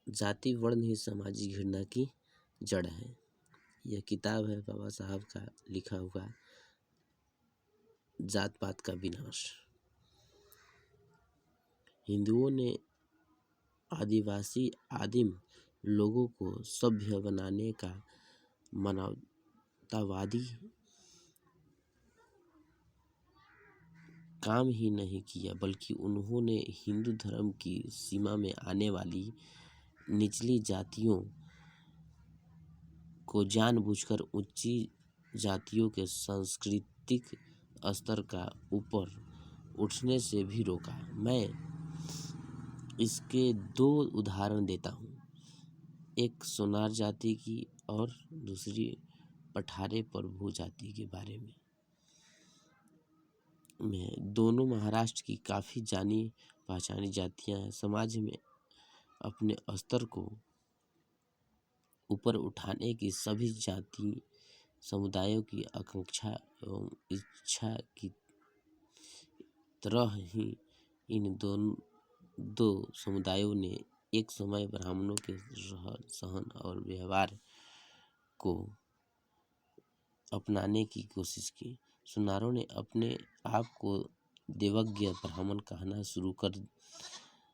जाति वर्ण ही सामाजिक घृणा की जड़ है। यह किताब है बाबा साहब का लिखा हुआ जात पात का विनाश। हिंदुओं ने आदिवासी आदिम लोगों को सभ्य बनाने का मानवतावादी काम ही नहीं किया, बल्कि उन्होंने हिंदू धर्म की सीमा में आने वाली निचली जातियों को जानबूझकर ऊंची जातियों के सांस्कृतिक स्तर का ऊपर उठने से भी रोका। मैं इसके दो उदाहरण देता हूँ, एक सोनार जाति की और दूसरी पठारे प्रभु जाति के बारे में। दोनों महाराष्ट्र की काफ़ी जानी पहचानी जातियां हैं। समाज में अपने स्तर को ऊपर उठाने की सभी जाति समुदायों की आकांक्षा एवं इच्छा की तरह ही इन दो समुदायों ने एक समय ब्राह्मणों के रहन सहन और व्यवहार को अपनाने की कोशिश की। सुनारों ने अपने आप को देवज्ञ ब्राह्मण कहना शुरू कर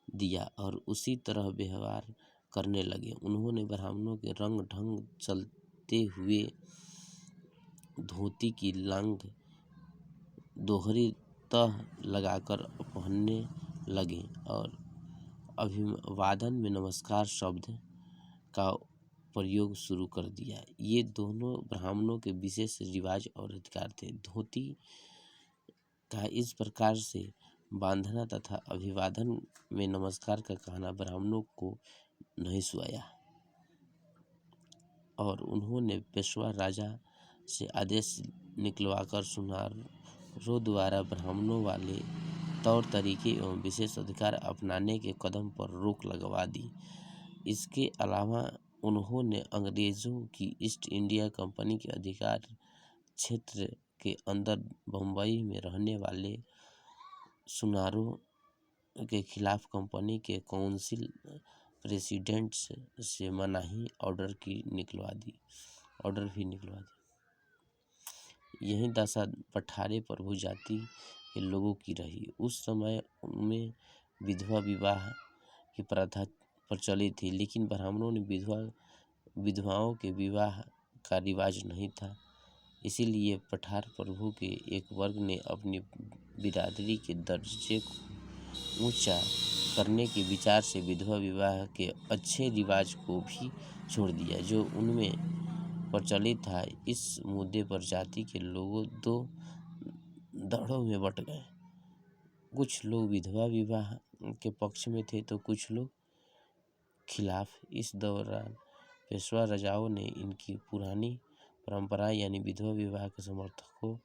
दिया और उसी तरह व्यवहार करने लगे। उन्होंने ब्राह्मणों के रंग ढंग चलते हुए धोती की लांग दोहरी तह लगाकर पहनने लगे और अभिवादन में नमस्कार शब्द का प्रयोग शुरू कर दिया। ये दोनों ब्राह्मणों के विशेष रिवाज और अधिकार थे। धोती का इस प्रकार से बांधना तथा अभिवादन में नमस्कार का कहना ब्राह्मणों को नहीं सुहाया और उन्होंने पेशवा राजा से आदेश निकलवाकर सुनारों द्वारा ब्राह्मणों वाले तौर तरीके एवं विशेष अधिकार अपनाने के कदम पर रोक लगवा दी। इसके अलावा उन्होंने अंग्रेजों की ईस्ट इंडिया कंपनी के अधिकार क्षेत्र के अंदर बम्बई में रहने वाले सुनारों के खिलाफ कंपनी के काउंसिल प्रेसिडेंट से मनाही ऑर्डर भी निकलवा दी। यही दशा पठारे प्रभु जाति के लोगों की रही। उस समय उनमें विधवा विवाह की प्रथा प्रचलित थी, लेकिन ब्राह्मणों में विधवाओं के विवाह का रिवाज नहीं था। इसीलिए पठार प्रभु के एक वर्ग ने अपनी बिरादरी के दर्जे को ऊंचा करने के विचार से विधवा विवाह के अच्छे रिवाज को भी छोड़ दिया जो उनमें प्रचलित था। इस मुद्दे पर जाति के लोग दो धड़ों में बट गए। कुछ लोग विधवा विवाह के पक्ष में थे तो कुछ लोग खिलाफ। इस दौरान पेशवा राजाओं ने इनकी पुरानी परंपरा यानी विधवा विवाह के समर्थकों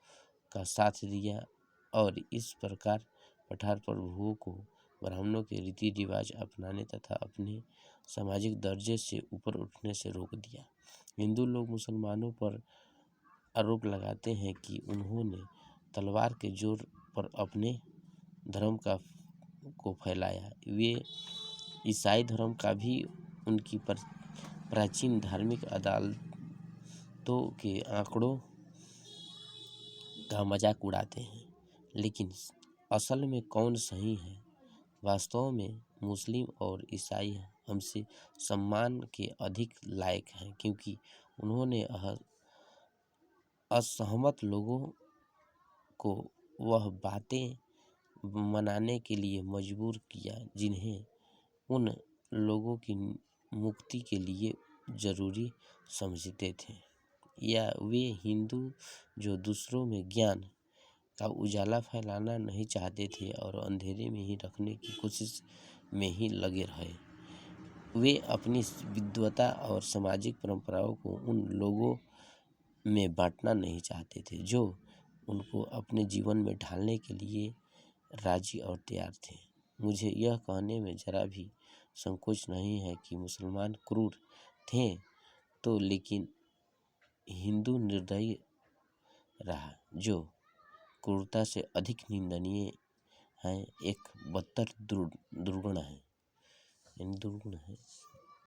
का साथ दिया और इस प्रकार पठार प्रभुओं को ब्राह्मणों के रीति रिवाज अपनाने तथा अपने सामाजिक दर्जे से ऊपर उठने से रोक दिया। हिंदू लोग मुसलमानों पर आरोप लगाते हैं कि उन्होंने तलवार के जोर पर अपने धर्म को फैलाया। वे ईसाई धर्म का भी उनकी प्राचीन धार्मिक अदालतों के आंकड़ों का मजाक उड़ाते हैं, लेकिन असल में कौन सही है? वास्तव में मुस्लिम और ईसाई हमसे सम्मान के अधिक लायक हैं, क्योंकि उन्होंने असहमत लोगों को वह बातें मनाने के लिए मजबूर किया जिन्हें उन लोगों की मुक्ति के लिए जरूरी समझते थे। या वे हिंदू जो दूसरों में ज्ञान का उजाला फैलाना नहीं चाहते थे और अंधेरे में ही रखने की कोशिश में ही लगे रहे। वे अपनी विद्वता और सामाजिक परंपराओं को उन लोगों में बांटना नहीं चाहते थे जो उनको अपने जीवन में ढालने के लिए राजी और तैयार थे। मुझे यह कहने में जरा भी संकोच नहीं है कि मुसलमान क्रूर थे तो, लेकिन हिंदू निर्दयी रहा, जो क्रूरता से अधिक निंदनीय है, एक बदतर दुर्गुण है।